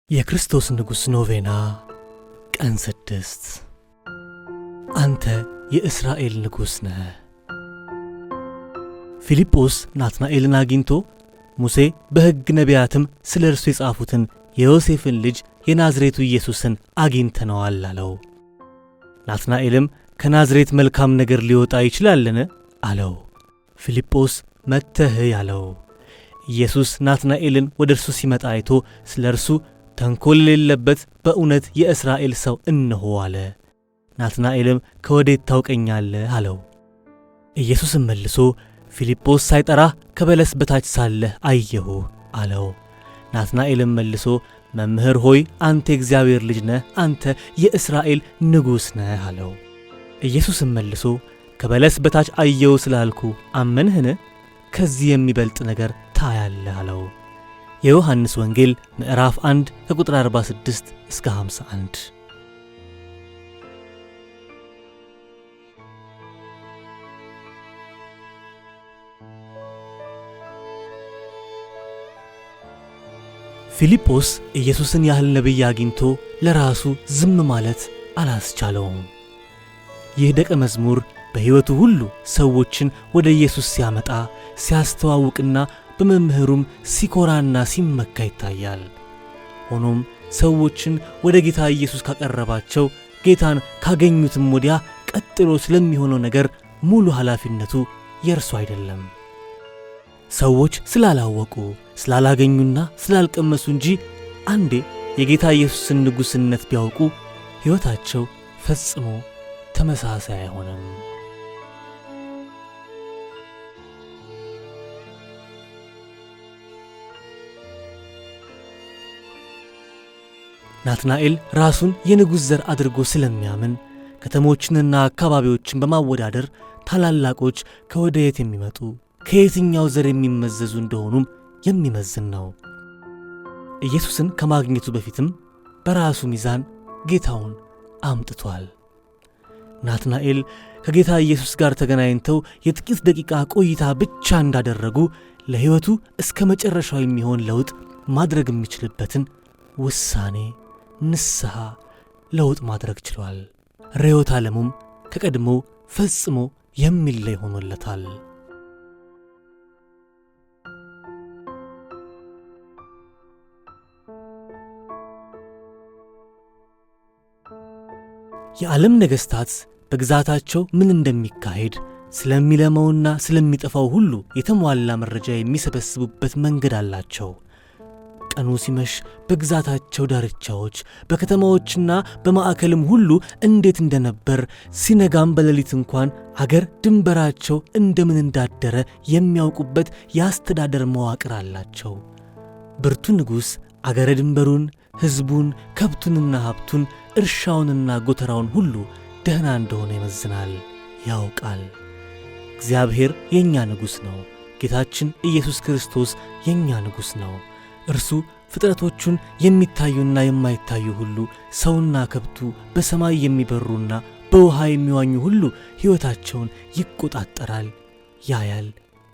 የክርስቶስ ንጉሥ ኖቬና ቀን 6 አንተ የእስራኤል ንጉሥ ነህ። ፊልጶስ ናትናኤልን አግኝቶ ሙሴ በሕግ ነቢያትም ስለ እርሱ የጻፉትን የዮሴፍን ልጅ የናዝሬቱ ኢየሱስን አግኝተነዋል አለው። ናትናኤልም ከናዝሬት መልካም ነገር ሊወጣ ይችላልን አለው። ፊልጶስ መጥተህ ያለው። ኢየሱስ ናትናኤልን ወደ እርሱ ሲመጣ አይቶ ስለ እርሱ ተንኰል የሌለበት በእውነት የእስራኤል ሰው እነሆ አለ። ናትናኤልም ከወዴት ታውቀኛለህ አለው። ኢየሱስም መልሶ ፊልጶስ ሳይጠራህ ከበለስ በታች ሳለህ አየሁህ አለው። ናትናኤልም መልሶ መምህር ሆይ አንተ የእግዚአብሔር ልጅ ነህ፣ አንተ የእስራኤል ንጉሥ ነህ አለው። ኢየሱስም መልሶ ከበለስ በታች አየሁ ስላልኩ አመንህን? ከዚህ የሚበልጥ ነገር ታያለህ አለው። የዮሐንስ ወንጌል ምዕራፍ 1 ከቁጥር 46 እስከ 51። ፊልጶስ ኢየሱስን ያህል ነቢይ አግኝቶ ለራሱ ዝም ማለት አላስቻለውም። ይህ ደቀ መዝሙር በሕይወቱ ሁሉ ሰዎችን ወደ ኢየሱስ ሲያመጣ ሲያስተዋውቅና በመምህሩም ሲኮራና ሲመካ ይታያል። ሆኖም ሰዎችን ወደ ጌታ ኢየሱስ ካቀረባቸው ጌታን ካገኙትም ወዲያ ቀጥሎ ስለሚሆነው ነገር ሙሉ ኃላፊነቱ የእርሱ አይደለም። ሰዎች ስላላወቁ ስላላገኙና ስላልቀመሱ እንጂ አንዴ የጌታ ኢየሱስን ንጉሥነት ቢያውቁ ሕይወታቸው ፈጽሞ ተመሳሳይ አይሆንም። ናትናኤል ራሱን የንጉሥ ዘር አድርጎ ስለሚያምን ከተሞችንና አካባቢዎችን በማወዳደር ታላላቆች ከወደየት የሚመጡ ከየትኛው ዘር የሚመዘዙ እንደሆኑም የሚመዝን ነው። ኢየሱስን ከማግኘቱ በፊትም በራሱ ሚዛን ጌታውን አምጥቷል። ናትናኤል ከጌታ ኢየሱስ ጋር ተገናኝተው የጥቂት ደቂቃ ቆይታ ብቻ እንዳደረጉ ለሕይወቱ እስከ መጨረሻው የሚሆን ለውጥ ማድረግ የሚችልበትን ውሳኔ ንስሐ ለውጥ ማድረግ ችሏል። ርዕዮተ ዓለሙም ከቀድሞ ፈጽሞ የሚለይ ሆኖለታል። የዓለም ነገሥታት በግዛታቸው ምን እንደሚካሄድ ስለሚለመውና ስለሚጠፋው ሁሉ የተሟላ መረጃ የሚሰበስቡበት መንገድ አላቸው። ቀኑ ሲመሽ በግዛታቸው ዳርቻዎች በከተማዎችና በማዕከልም ሁሉ እንዴት እንደነበር፣ ሲነጋም በሌሊት እንኳን አገር ድንበራቸው እንደምን እንዳደረ የሚያውቁበት የአስተዳደር መዋቅር አላቸው። ብርቱ ንጉሥ አገረ ድንበሩን፣ ሕዝቡን፣ ከብቱንና ሀብቱን፣ እርሻውንና ጎተራውን ሁሉ ደህና እንደሆነ ይመዝናል፣ ያውቃል። እግዚአብሔር የእኛ ንጉሥ ነው። ጌታችን ኢየሱስ ክርስቶስ የእኛ ንጉሥ ነው። እርሱ ፍጥረቶቹን የሚታዩና የማይታዩ ሁሉ፣ ሰውና ከብቱ፣ በሰማይ የሚበሩና በውሃ የሚዋኙ ሁሉ ሕይወታቸውን ይቆጣጠራል፣ ያያል፣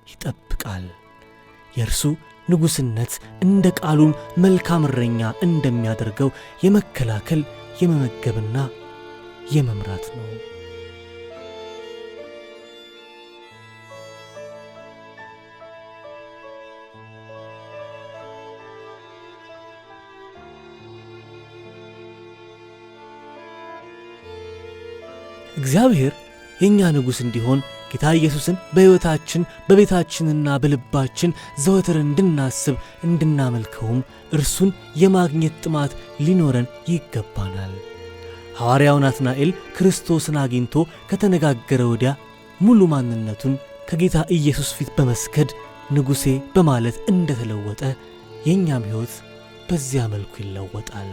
ይጠብቃል። የእርሱ ንጉሥነት እንደ ቃሉም መልካም እረኛ እንደሚያደርገው የመከላከል የመመገብና የመምራት ነው። እግዚአብሔር የእኛ ንጉሥ እንዲሆን ጌታ ኢየሱስን በሕይወታችን በቤታችንና በልባችን ዘወትር እንድናስብ እንድናመልከውም እርሱን የማግኘት ጥማት ሊኖረን ይገባናል። ሐዋርያው ናትናኤል ክርስቶስን አግኝቶ ከተነጋገረ ወዲያ ሙሉ ማንነቱን ከጌታ ኢየሱስ ፊት በመስገድ ንጉሴ በማለት እንደተለወጠ የእኛም ሕይወት በዚያ መልኩ ይለወጣል።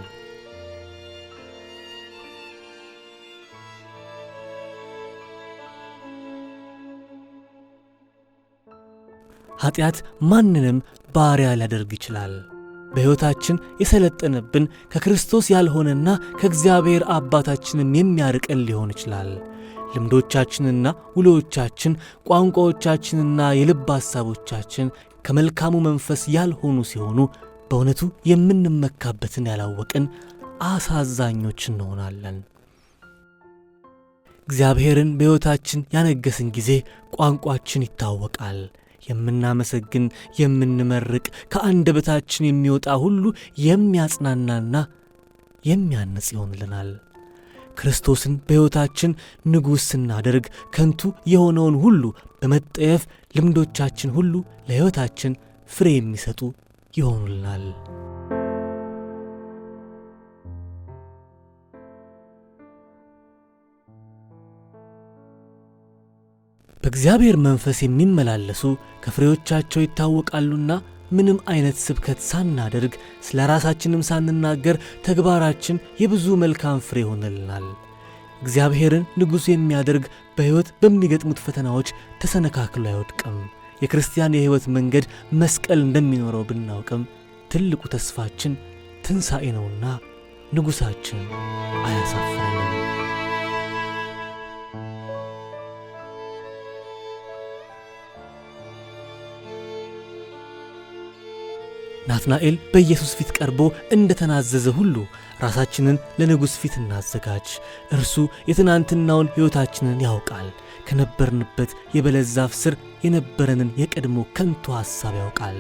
ኃጢአት ማንንም ባሪያ ሊያደርግ ይችላል። በሕይወታችን የሰለጠነብን ከክርስቶስ ያልሆነና ከእግዚአብሔር አባታችንም የሚያርቀን ሊሆን ይችላል። ልምዶቻችንና ውሎቻችን፣ ቋንቋዎቻችንና የልብ ሐሳቦቻችን ከመልካሙ መንፈስ ያልሆኑ ሲሆኑ በእውነቱ የምንመካበትን ያላወቅን አሳዛኞች እንሆናለን። እግዚአብሔርን በሕይወታችን ያነገስን ጊዜ ቋንቋችን ይታወቃል። የምናመሰግን፣ የምንመርቅ፣ ከአንደበታችን የሚወጣ ሁሉ የሚያጽናናና የሚያነጽ ይሆንልናል። ክርስቶስን በሕይወታችን ንጉሥ ስናደርግ ከንቱ የሆነውን ሁሉ በመጠየፍ ልምዶቻችን ሁሉ ለሕይወታችን ፍሬ የሚሰጡ ይሆኑልናል። በእግዚአብሔር መንፈስ የሚመላለሱ ከፍሬዎቻቸው ይታወቃሉና ምንም አይነት ስብከት ሳናደርግ ስለ ራሳችንም ሳንናገር ተግባራችን የብዙ መልካም ፍሬ ይሆንልናል። እግዚአብሔርን ንጉሥ የሚያደርግ በሕይወት በሚገጥሙት ፈተናዎች ተሰነካክሎ አይወድቅም። የክርስቲያን የሕይወት መንገድ መስቀል እንደሚኖረው ብናውቅም ትልቁ ተስፋችን ትንሣኤ ነውና ንጉሣችን አያሳፍረንም። ናትናኤል በኢየሱስ ፊት ቀርቦ እንደተናዘዘ ሁሉ ራሳችንን ለንጉሥ ፊት እናዘጋጅ። እርሱ የትናንትናውን ሕይወታችንን ያውቃል። ከነበርንበት የበለስ ዛፍ ስር የነበረንን የቀድሞ ከንቱ ሐሳብ ያውቃል።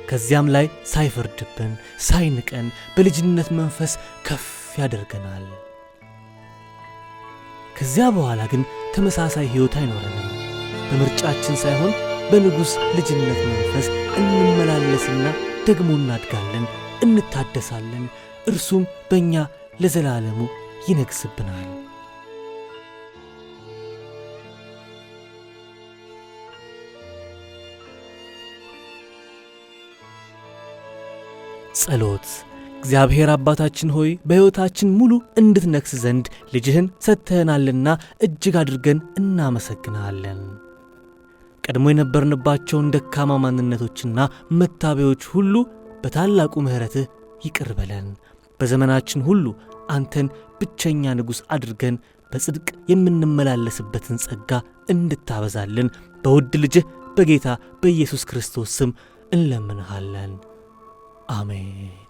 ከዚያም ላይ ሳይፈርድብን፣ ሳይንቀን በልጅነት መንፈስ ከፍ ያደርገናል። ከዚያ በኋላ ግን ተመሳሳይ ሕይወት አይኖረንም። በምርጫችን ሳይሆን በንጉሥ ልጅነት መንፈስ እንመላለስና ደግሞ እናድጋለን፣ እንታደሳለን። እርሱም በእኛ ለዘላለሙ ይነግስብናል። ጸሎት። እግዚአብሔር አባታችን ሆይ በሕይወታችን ሙሉ እንድትነግስ ዘንድ ልጅህን ሰጥተህናልና እጅግ አድርገን እናመሰግናለን። ቀድሞ የነበርንባቸውን ደካማ ማንነቶችና መታበዮች ሁሉ በታላቁ ምሕረትህ ይቅር በለን። በዘመናችን ሁሉ አንተን ብቸኛ ንጉሥ አድርገን በጽድቅ የምንመላለስበትን ጸጋ እንድታበዛልን በውድ ልጅህ በጌታ በኢየሱስ ክርስቶስ ስም እንለምንሃለን። አሜን።